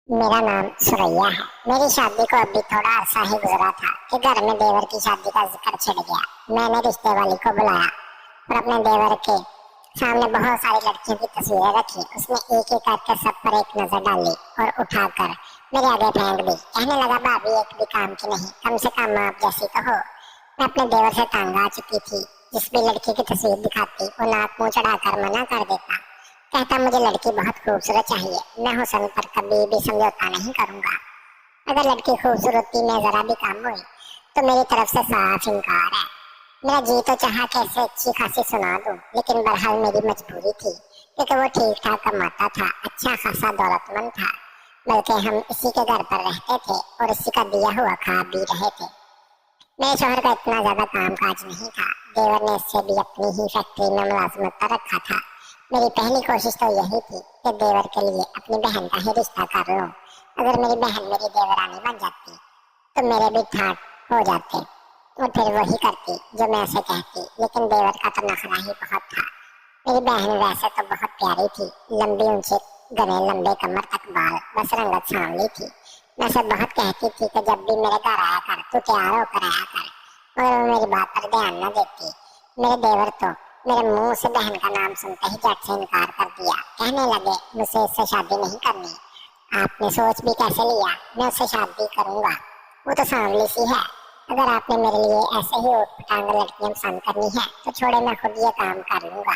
मेरा नाम सुरैया है। मेरी शादी को अभी थोड़ा अरसा ही गुजरा था कि घर में देवर की शादी का जिक्र छिड़ गया। मैंने रिश्ते वाली को बुलाया और अपने देवर के सामने बहुत सारी लड़कियों की तस्वीरें रखी। उसने एक एक करके सब पर एक नजर डाली और उठाकर मेरे आगे फेंक दी। कहने लगा, भाभी एक भी काम की नहीं, कम से कम आप जैसी तो हो। मैं अपने देवर से तंग आ चुकी थी। जिस भी लड़की की तस्वीर दिखाती वो नाक मुंह चढ़ाकर मना कर देता। कहता, मुझे लड़की बहुत खूबसूरत चाहिए, मैं हुस्न पर कभी भी समझौता नहीं करूंगा। अगर लड़की खूबसूरती में जरा भी कम हुई तो मेरी तरफ से साफ इनकार है। मेरा जी तो चाहा कैसे अच्छी खासी सुना दूं, लेकिन बहरहाल मेरी मजबूरी थी क्योंकि वो ठीक ठाक कमाता था, अच्छा खासा दौलतमंद था। बल्कि हम इसी के घर पर रहते थे और इसी का दिया हुआ खा भी रहे थे। मेरे शोहर का इतना ज्यादा काम काज नहीं था। देवर ने इससे भी अपनी ही फैक्ट्री में मुलाजमत पर रखा था। मेरी पहली कोशिश तो यही थी कि देवर के लिए अपनी बहन का ही रिश्ता कर लूं। अगर मेरी बहन मेरी देवरानी बन जाती तो मेरे भी ठाट हो जाते और फिर वही करती जो मैं उसे कहती। लेकिन देवर का तो नखरा ही बहुत था। मेरी बहन वैसे तो बहुत प्यारी थी, लंबी ऊंचे घने लंबे कमर तक बाल, बस रंगत सांवली थी। मैं सब बहुत कहती थी कि जब भी मेरे घर आया कर तू तैयार होकर आया कर, मगर वो मेरी बात पर ध्यान न देती। मेरे देवर तो मेरे मुंह से बहन का नाम सुनते ही झट से इनकार कर दिया। कहने लगे, मुझसे इससे शादी नहीं करनी। आपने सोच भी कैसे लिया मैं उससे शादी करूंगा? वो तो सांवली सी है। अगर आपने मेरे लिए ऐसे ही ऊट पटांग लड़कियां पसंद करनी है तो छोड़े, मैं खुद ये काम कर लूंगा।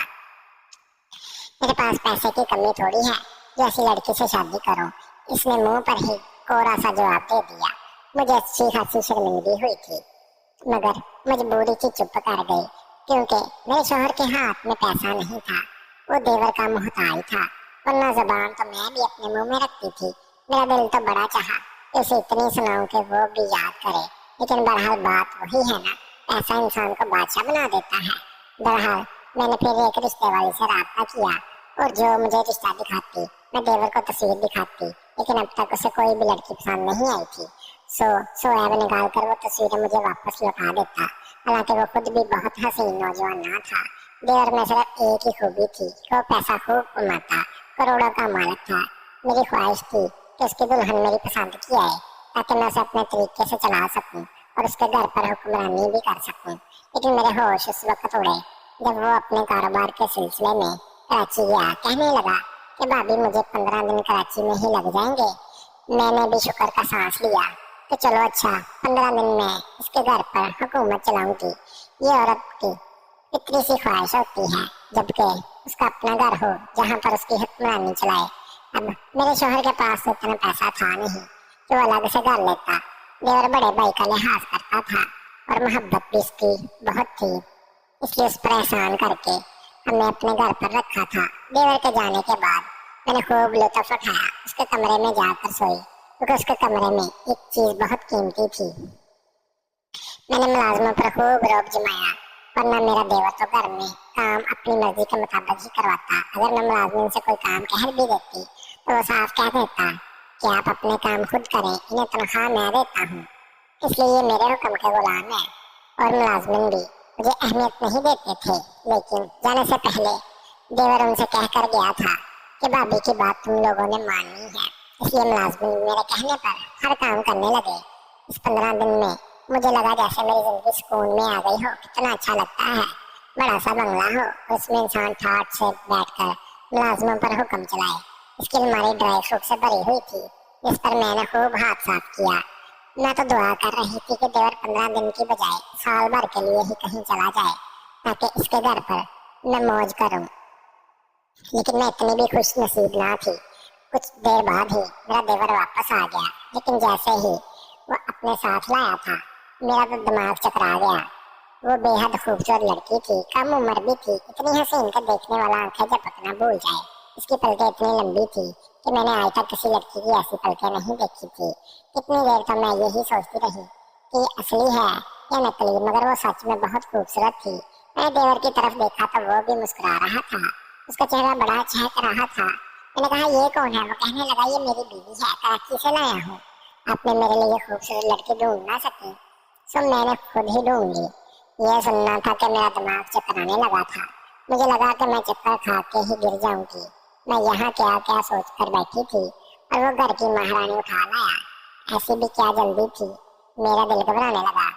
मेरे पास पैसे की कमी थोड़ी है जो ऐसी लड़की से शादी करो। इसने मुंह पर ही कोरा सा जवाब दे दिया। मुझे अच्छी खासी शर्मिंदगी हुई थी, मगर मजबूरी की चुप कर गई क्योंकि मेरे शोहर के हाथ में पैसा नहीं था। वो देवर का मोहताज था, वरना जबान तो मैं भी अपने मुंह में रखती थी। मेरा दिल तो बड़ा चाहा कि उसे इतनी सुनाऊं कि वो भी याद करे, लेकिन बहरहाल बात वही है ना, पैसा इंसान को बादशाह बना देता है। बहरहाल मैंने फिर एक रिश्ते वाली से राब्ता किया और जो मुझे रिश्ता दिखाती मैं देवर को तस्वीर दिखाती, लेकिन अब तक उसे कोई भी लड़की पसंद नहीं आई थी। सोयाब निकाल कर वो तस्वीरें मुझे वापस लौटा देता। हालांकि वो खुद भी बहुत हसीन नौजवान ना था। देवर में सिर्फ एक ही खूबी थी कि वो पैसा खूब कमाता, करोड़ों का मालिक था। मेरी ख्वाहिश थी कि उसकी दुल्हन मेरी पसंद की आए ताकि मैं उसे अपने तरीके से चला सकूं और उसके घर पर हुक्मरानी भी कर सकूं। लेकिन मेरे होश उस वक्त उड़े जब वो अपने कारोबार के सिलसिले में कराची गया। कहने लगा कि भाभी मुझे 15 दिन कराची में ही लग जाएंगे। मैंने भी शुक्र का सांस लिया कि चलो अच्छा, 15 दिन में इसके घर पर हुकूमत चलाऊंगी। ये औरत की इतनी सी ख्वाहिश होती है, जबकि उसका अपना घर हो जहाँ पर उसकी हुक्मरानी चलाए। अब मेरे शोहर के पास तो इतना पैसा था नहीं कि वो अलग से घर लेता। देवर बड़े भाई का लिहाज करता था और मोहब्बत भी इसकी बहुत थी, इसलिए उस पर एहसान करके हमने अपने घर पर रखा था। देवर के जाने के बाद मैंने खूब लुत्फ उठाया। उसके कमरे में जाकर सोई क्योंकि उसके कमरे में एक चीज बहुत कीमती थी। मैंने मुलाजमों पर खूब रौब जमाया, वरना मेरा देवर तो घर में काम अपनी मर्जी के मुताबिक ही करवाता। अगर मैं मुलाजमिन से कोई काम कह भी देती तो वो साफ कह देता कि आप अपने काम खुद करें, इन्हें तनख्वाह मैं देता हूँ। इसलिए ये मेरे हुक्म के गुलाम है। और मुलाजमिन भी मुझे अहमियत नहीं देते थे। लेकिन जाने से पहले देवर उनसे कह कर गया था कि भाभी की बात तुम लोगों ने माननी है। इसलिए मुलाजमिन मेरे कहने पर हर काम करने लगे। इस 15 दिन में मुझे लगा जैसे मेरी जिंदगी सुकून में आ गई हो। कितना अच्छा लगता है, बड़ा सा बंगला हो, उसमें इंसान ठाट से बैठकर मुलाजमों पर हुक्म चलाए। इसकी अलमारी ड्राई फ्रूट से भरी हुई थी, जिस पर मैंने खूब हाथ साफ किया। मैं तो दुआ कर रही थी कि देवर 15 दिन की बजाय साल भर के लिए ही कहीं चला जाए ताकि इसके घर पर मैं मौज करूं। लेकिन मैं इतनी भी खुश नसीब ना थी। कुछ देर बाद ही मेरा देवर वापस आ गया, लेकिन जैसे ही वो अपने साथ लाया था मेरा तो दिमाग चकरा गया। वो बेहद खूबसूरत लड़की थी, कम उम्र भी थी, इतनी हसीन का देखने वाला आंखें झपकना भूल जाए। इसकी पलकें इतनी लंबी थी कि मैंने आज तक किसी लड़की की ऐसी पलकें नहीं देखी थी। कितनी देर तक मैं यही सोचती रही कि असली है या नकली, मगर वो सच में बहुत खूबसूरत थी। मैंने देवर की तरफ देखा तो वो भी मुस्कुरा रहा था, उसका चेहरा बड़ा चहक रहा था। मैंने कहा, ये कौन है? वो कहने लगा, ये मेरी बीवी है, कराची से लाया हूँ। आपने मेरे लिए खूबसूरत लड़की ढूंढ ना सकी, सो मैंने खुद ही ढूंढ ली। यह सुनना था कि मेरा दिमाग चकराने लगा था। मुझे लगा कि मैं चक्कर खा के ही गिर जाऊंगी। मैं यहाँ क्या क्या सोच कर बैठी थी और वो घर की महारानी उठा लाया। ऐसी भी क्या जल्दी थी। मेरा दिल घबराने लगा।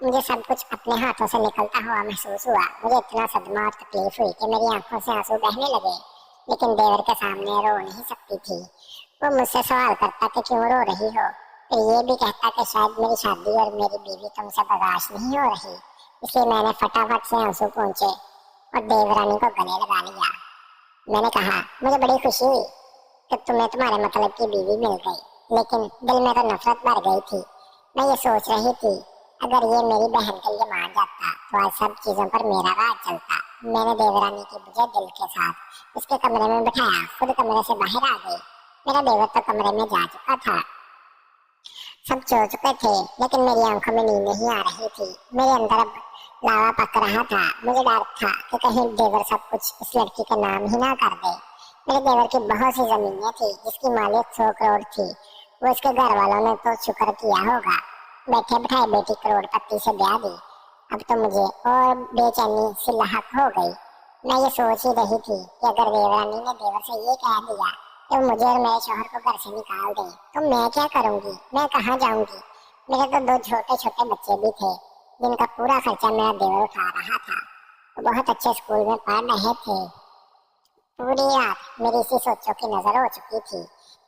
मुझे सब कुछ अपने हाथों से निकलता हुआ महसूस हुआ। मुझे इतना सदमा और तकलीफ हुई कि मेरी आंखों से आंसू बहने लगे, लेकिन देवर के सामने रो नहीं सकती थी। वो मुझसे सवाल करता कि क्यों रो रही हो, फिर ये भी कहता कि शायद मेरी शादी और मेरी बीवी तुमसे बर्दाश्त नहीं हो रही। इसलिए मैंने फटाफट से आंसू पोंछे और देवरानी को गले लगा लिया। मैंने कहा, मुझे बड़ी खुशी हुई कि तुम्हें तुम्हारे मतलब की बीवी मिल गई, लेकिन दिल में तो नफरत भर गई थी। मैं ये सोच रही थी, अगर ये मेरी बहन के लिए मान जाता तो आज सब चीजों पर मेरा राज चलता। मैंने देवरानी की बुझे दिल के साथ उसके कमरे में बिठाया, खुद कमरे से बाहर आ गई। मेरा देवर तो कमरे में जा चुका था। सब सो चुके थे, लेकिन मेरी आंखों में नींद नहीं आ रही थी। मेरे अंदर अब लावा पक रहा था। मुझे डर था कि कहीं देवर सब कुछ इस लड़की का नाम ही ना कर दे। मेरे देवर की बहुत सी जमीनें थी जिसकी मालिक 100 करोड़ थी। वो इसके घर वालों ने तो शुक्र किया होगा, बैठे बिठाए बेटी करोड़पति से ब्याह दी। अब तो मुझे और बेचैनी सी लाहक हो गई। मैं ये सोच ही रही थी कि अगर देवरानी ने देवर से ये कह दिया तो मुझे और मेरे शौहर को घर से निकाल दे तो मैं क्या करूंगी, मैं कहाँ जाऊंगी। मेरे तो 2 छोटे छोटे बच्चे भी थे जिनका पूरा खर्चा मेरा देवर उठा रहा था। वो बहुत अच्छे स्कूल में पढ़ रहे थे। पूरी रात मेरी इसी सोचों की नजर हो चुकी थी।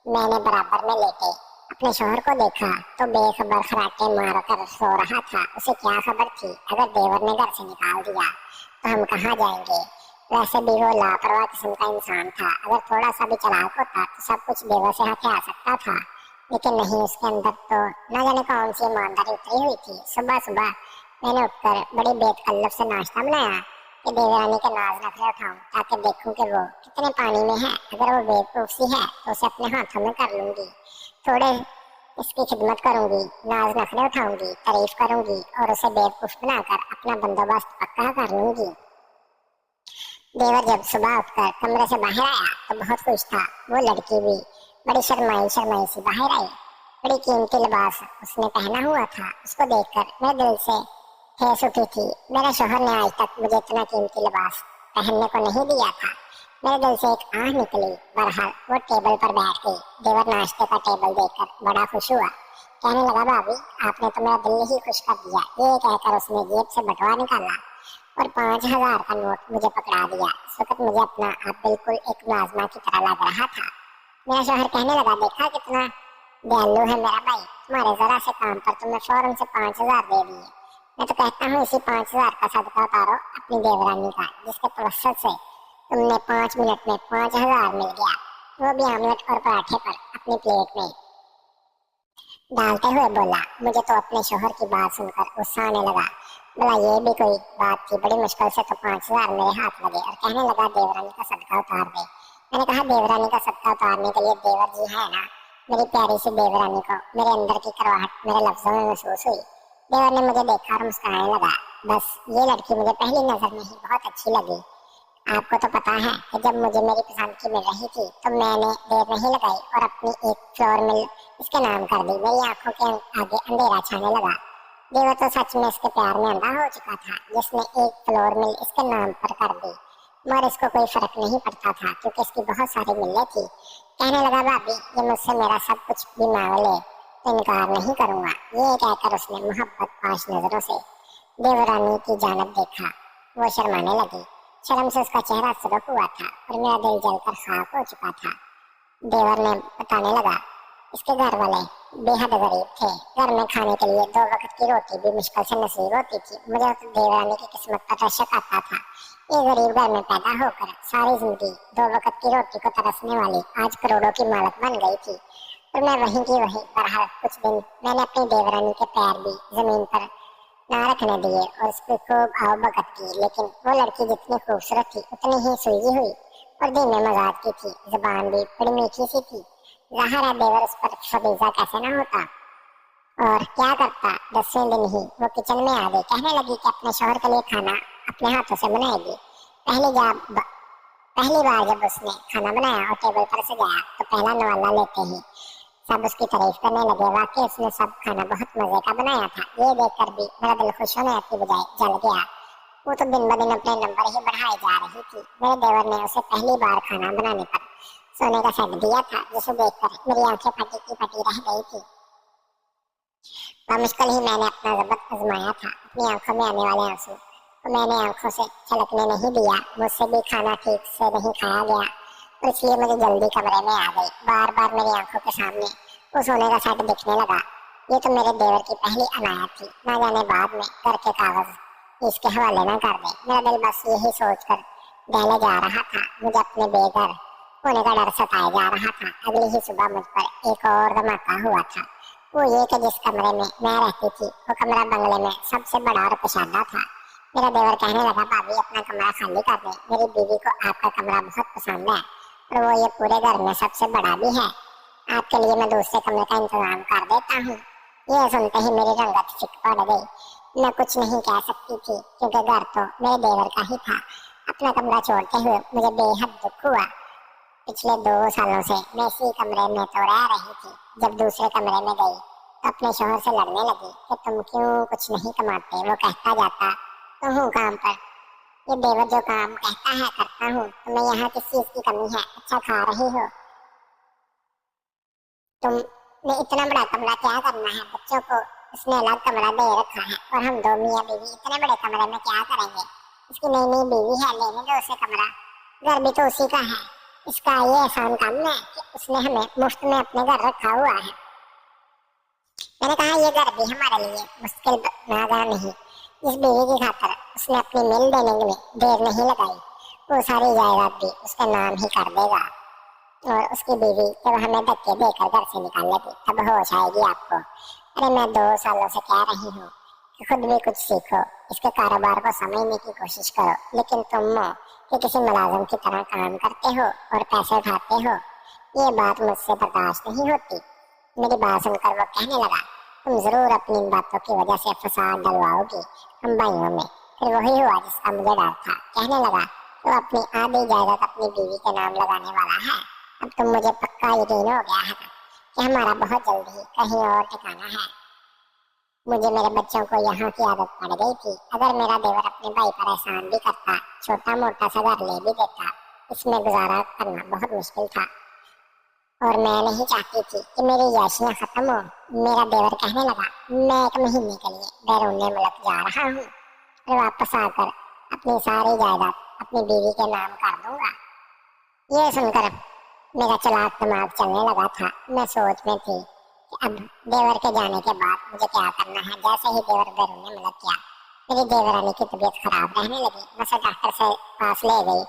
मैंने बराबर में लेटे अपने शौहर को देखा तो बेखबर खराटे मार कर सो रहा था। उसे क्या खबर थी, अगर देवर ने घर से निकाल दिया तो हम कहाँ जाएंगे। वैसे भी वो लापरवाह किस्म का इंसान था। अगर थोड़ा सा भी चालाक होता तो सब कुछ देवर से हाथे आ सकता था, लेकिन नहीं, उसके अंदर तो न जाने कौन सी ईमानदारी उतरी हुई थी। सुबह सुबह मैंने उठकर बड़ी बेतकल्लफ से नाश्ता बनाया कि देवरानी के नाज नखरे उठाऊं, ताकि देखूं कि वो कितने पानी में है। अगर वो बेवकूफ सी है तो उसे अपने हाथों में कर लूंगी, थोड़े इसकी खिदमत करूंगी, नाज नखरे उठाऊंगी, तारीफ करूंगी और उसे बेवकूफ बनाकर अपना बंदोबस्त पक्का कर लूंगी। देवर जब सुबह उठकर कमरे से बाहर आया तो बहुत खुश था। वो लड़की भी बड़ी शर्माई शर्माई सी बाहर आई। बड़ी कीमती लिबास उसने पहना हुआ था। उसको देखकर मेरे दिल से ठेस उठी थी। मेरे शौहर ने आज तक मुझे इतना कीमती लिबास पहनने को नहीं दिया था। मेरे दिल से एक आह निकली। बहरहाल वो टेबल पर बैठ गई। देवर नाश्ते का टेबल देखकर बड़ा खुश हुआ। कहने लगा, भाभी आपने तो मेरा दिल ही खुश कर दिया। ये कहकर उसने जेब से बटुआ निकाला और 5,000 का नोट मुझे पकड़ा दिया। इस वक्त मुझे अपना आप बिल्कुल एक मुलाजमा की तरह लग रहा था। मेरा शौहर कहने लगा, देखा कितना दयालु है मेरा भाई, तुम्हारे जरा से काम पर तुमने फौरन से 5,000 दे दिए। मैं तो कहता हूँ इसी 5,000 का सदका उतारो अपनी देवरानी का, जिसके तवस्सुत से तुमने 5 मिनट में 5,000 मिल गया, वो भी आमलेट और पराठे पर अपनी प्लेट में डालते हुए बोला। मुझे तो अपने शौहर की बात सुनकर गुस्सा आने लगा। बोला, ये भी कोई बात थी, बड़ी मुश्किल से तो 5,000 मेरे हाथ लगे। और कहने लगा, देवरानी का सदका उतार दे। मैंने कहा, देवरानी का सदका उतारने के लिए देवर जी है ना। मेरी प्यारी सी देवरानी को मेरे अंदर की करवाहट मेरे लफ्जों में महसूस हुई। देवर ने मुझे देखा और मुस्कुराने लगा। बस ये लड़की मुझे पहली नजर में ही बहुत अच्छी लगी। आपको तो पता है कि जब मुझे मेरी पसंद की मिल रही थी तो मैंने देर नहीं लगाई और अपनी एक फ्लोर मिल इसके नाम कर दी। मेरी आंखों के आगे अंधेरा छाने लगा। देवर तो सच में इसके प्यार में अंधा हो चुका था, जिसने एक फ्लोर मिल इसके नाम पर कर दी। मगर इसको कोई फर्क नहीं पड़ता था क्योंकि इसकी बहुत सारी मिलें थी। कहने लगा, भाभी ये मुझसे मेरा सब कुछ भी मांग ले तो इनकार नहीं करूंगा। ये कहकर उसने मोहब्बत पाश नजरों से देवरानी की जानब देखा। वो शर्माने लगी। शर्म से उसका चेहरा सुर्ख हुआ था और मेरा दिल जलकर खाक हो चुका था। देवर ने बताने लगा, इसके घर वाले बेहद गरीब थे। घर में खाने के लिए 2 वक्त की रोटी भी मुश्किल से नसीब होती थी। मुझे तो देवरानी की किस्मत पर शक आता था। ये गरीब घर में पैदा होकर सारी जिंदगी 2 वक्त की रोटी को तरसने वाली आज करोड़ों की मालक बन गई थी। और मैं वहीं की वहीं। बहरहाल कुछ दिन मैंने अपनी देवरानी के पैर भी जमीन पर ना रखने दिए और उसकी खूब आवभगत की। लेकिन वो लड़की जितनी खूबसूरत थी उतनी ही सुलझी हुई और धीमे मजाज की थी। जुबान भी बड़ी मीठी सी थी। ज़ाहिर है देवर उस पर फबीजा कैसे ना होता। और क्या करता, 10वें दिन ही वो किचन में आ गई। कहने लगी कि अपने शौहर के लिए खाना अपने हाथों से बनाएगी। पहली बार जब उसने खाना बनाया और टेबल पर सजाया तो पहला नवाला लेते ही सब उसकी तारीफ करने लगे। वाकई उसने सब खाना बहुत मजे का बनाया था। ये देखकर भी मेरा दिल खुश होने की बजाय जल गया। वो तो दिन ब दिन अपने नंबर ही बढ़ाई जा रही थी। मेरे देवर ने उसे पहली बार खाना बनाने पर सोने का सेट दिया था, जिसे देखकर मेरी आंखें फटी की फटी रह गई थी। मुश्किल ही मैंने अपना जब्त आजमाया था। अपनी आंखों में आने वाले आंसू तो मैंने आंखों से छलकने नहीं दिया। मुझसे भी खाना ठीक से नहीं खाया गया, और इसलिए मुझे जल्दी कमरे में आ गई। बार बार मेरी आंखों के सामने वो सोने का सेट दिखने लगा। ये तो मेरे देवर की पहली अनायत थी, ना जाने बाद में घर के कागज इसके हवाले ना कर दे। मेरा दिल बस यही सोचकर दहले जा रहा था। मुझे अपने बेघर होने का डर सताए जा रहा था। अगली ही सुबह मुझ पर एक और धमाका हुआ था। वो ये कि जिस कमरे में मैं रहती थी वो कमरा बंगले में सबसे बड़ा और कुशादा था। मेरा देवर कहने लगा, भाभी अपना कमरा खाली कर दे, मेरी बीवी को आपका कमरा बहुत पसंद है और वो ये पूरे घर में सबसे बड़ा भी है। आपके लिए मैं दूसरे कमरे का इंतजाम कर देता हूँ। ये सुनते ही मेरी रंगत फिक पड़ गई। मैं कुछ नहीं कह सकती थी क्योंकि घर तो मेरे देवर का ही था। अपना कमरा छोड़ते हुए मुझे बेहद दुख हुआ। पिछले 2 सालों से मैं इसी कमरे में तो रह रही थी। जब दूसरे कमरे में गई तो अपने शोहर से लड़ने लगी कि तुम क्यों कुछ नहीं कमाते। वो कहता जाता, तो हूँ काम पर, ये देवर जो काम कहता है करता हूँ। तुम्हें यहाँ किस चीज की कमी है? अच्छा खा रही हो। तुमने इतना बड़ा कमरा क्या करना है? बच्चों को उसने अलग कमरा दे रखा है और हम 2 मियाँ बीवी इतने बड़े कमरे में क्या करेंगे? इसकी नई नई बीवी है, लेने दो उसे कमरा, घर भी तो उसी का है। इसका ये एहसान काम है कि उसने हमें मुफ्त में अपने घर रखा हुआ है। मैंने कहा, ये घर भी हमारे लिए मुश्किल नागा नहीं। इस बीवी की खातर उसने अपनी मिल देने में देर नहीं लगाई। वो सारी जायदाद भी उसका नाम ही कर देगा और उसकी बीवी जब हमें धक्के देकर घर से निकालेगी तब होश आएगी आपको। अरे मैं 2 सालों से कह रही हूँ कि खुद भी कुछ सीखो, इसके कारोबार को समझने की कोशिश करो, लेकिन तुम कि किसी मुलाजिम की तरह काम करते हो और पैसे उठाते हो। ये बात मुझसे बर्दाश्त नहीं होती। मेरी बात सुनकर वो कहने लगा, तुम जरूर अपनी इन बातों की वजह से फसाद डलवाओगी हम भाइयों में। फिर वही हुआ जिसका मुझे डर था। कहने लगा, तो अपनी आधी जायदाद अपनी बीवी के नाम लगाने वाला है। अब तुम मुझे पक्का यकीन हो गया है कि हमारा बहुत जल्दी ही कहीं और ठिकाना है। मुझे मेरे बच्चों को यहाँ की आदत पड़ गई थी। अगर मेरा देवर अपने भाई पर एहसान भी करता, छोटा मोटा सा घर ले भी देता, इसमें गुजारा करना बहुत मुश्किल था और मैं नहीं चाहती थी कि मेरी याशियाँ खत्म हो। मेरा देवर कहने लगा, मैं 1 महीने के लिए बैरून मुल्क जा रहा हूँ और वापस आकर अपनी सारी जायदाद अपनी बीवी के नाम कर दूंगा। ये सुनकर मेरा चलाक दिमाग चलने लगा था। मैं सोच में थी कि अब देवर के जाने के बाद मुझे क्या करना है। जैसे ही देवर बैरून मुल्क गया, मेरी देवरानी की तबीयत खराब रहने लगी। मैं उसे डॉक्टर से पास ले गई।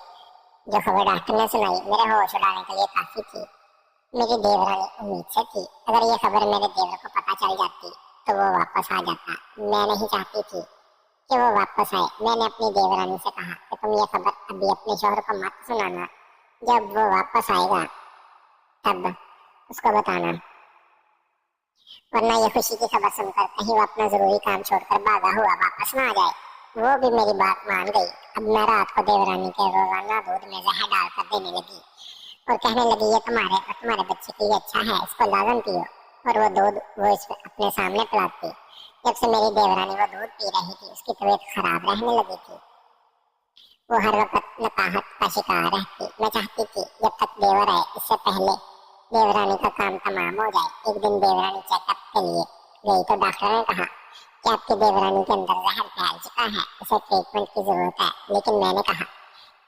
जो खबर डॉक्टर ने सुनाई मेरे होश उड़ाने के लिए काफी थी। मेरी देवरानी उम्मीद से थी अगर ये खबर मेरे देवर को पता चल जाती तो वो वापस आ जाता। मैं नहीं चाहती थी कि वो वापस आए। मैंने अपनी देवरानी से कहा कि तुम ये खबर अभी अपने शोहर को मत सुनाना, जब वो वापस आएगा तब उसको बताना, वरना ये खुशी की खबर सुनकर कहीं वो अपना जरूरी काम छोड़कर भागा हुआ वापस ना आ जाए। वो भी मेरी बात मान गई। अब मैं रात को देवरानी के रोजाना दूध में जहर डालकर देने लगी और कहने लगी, ये तुम्हारे और तुम्हारे बच्चे की अच्छा है, इसको लाजम पियो। और वो दूध वो इस अपने सामने पिलाती। जब से मेरी देवरानी वो दूध पी रही थी उसकी तबीयत खराब रहने लगी थी। वो हर वक्त नकाहत का शिकार रहती। मैं चाहती थी जब तक देवर आए इससे पहले देवरानी का काम तमाम हो जाए। एक दिन देवरानी चेकअप के लिए गई तो डॉक्टर ने कहा कि आपकी देवरानी के अंदर जहर फैल चुका है, इसे ट्रीटमेंट की जरूरत है। लेकिन मैंने कहा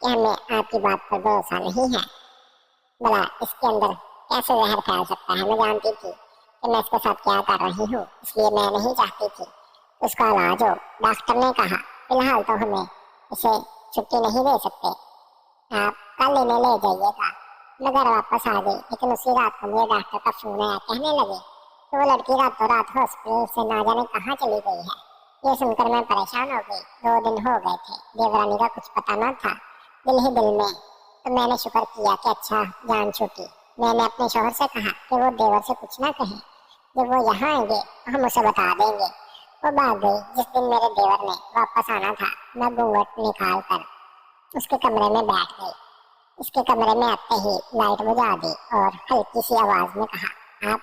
कि हमें आपकी बात पर भरोसा नहीं है। भला इसके अंदर कैसे जहर फैल सकता है? मैं जानती थी कि मैं इसके साथ क्या कर रही हूँ, इसलिए मैं नहीं चाहती थी उसका इलाज हो। डॉक्टर ने कहा, फिलहाल तो हमें इसे छुट्टी नहीं दे सकते, आप कल इन्हें ले जाइएगा। मैं घर वापस आ गई, लेकिन उसी रात को मुझे डॉक्टर का फोन आया। कहने लगे कि वो लड़की रातों रात हॉस्पिटल से ना जाने कहाँ चली गई है। ये सुनकर मैं परेशान हो गई। 2 दिन हो गए थे, देवरानी का कुछ पता न था। दिल ही दिल में तो मैंने शुक्र किया कि अच्छा जान छूटी। मैंने अपने शोहर से कहा कि वो देवर से कुछ ना कहे, जब वो यहाँ आएंगे तो हम उसे बता देंगे। वो भाग गई। जिस दिन मेरे देवर ने वापस आना था, मैं घूंघट निकाल कर उसके कमरे में बैठ गई। उसके कमरे में आते ही लाइट बुझा दी और हल्की सी आवाज में कहा, आप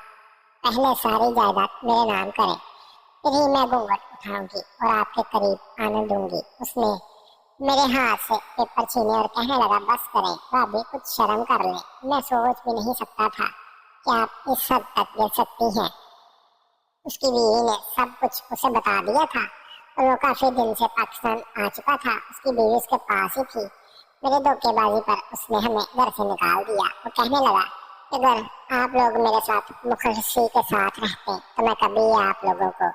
पहले सारी जायदाद मेरे नाम करें, फिर ही मैं घूंघट उठाऊंगी और आपके करीब आने दूंगी। उसने मेरे हाथ से पेपर छीने और कहने लगा, बस करें भाभी, कुछ शर्म कर ले। मैं सोच भी नहीं सकता था कि आप इस हद तक गिर सकती हैं। उसकी बीवी ने सब कुछ उसे बता दिया था और वो काफी दिन से पाकिस्तान आ चुका था। उसकी बीवी उसके पास ही थी। मेरे धोखेबाजी पर उसने हमें घर से निकाल दिया। वो कहने लगा, अगर आप लोग मेरे साथ मुखर्शी के साथ रहते तो मैं कभी आप लोगों को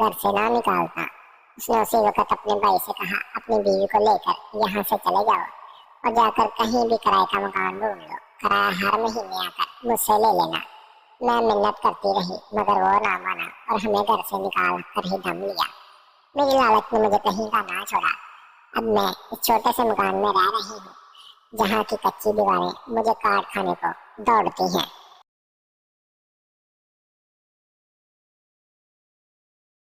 घर से ना निकालता। उसने उसी वक्त अपने भाई से कहा, अपनी बीवी को लेकर यहाँ से चले जाओ और जाकर कहीं भी किराए का मकान ढूंढ लो। किराया हर महीने आकर मुझसे ले लेना। मैं मिन्नत करती रही मगर वो ना माना और हमें घर से निकाल कर ही दम लिया। मेरी लालच ने मुझे कहीं का ना छोड़ा। अब मैं इस छोटे से मकान में रह रही हूँ जहाँ की कच्ची दीवारें मुझे काट खाने को दौड़ती हैं।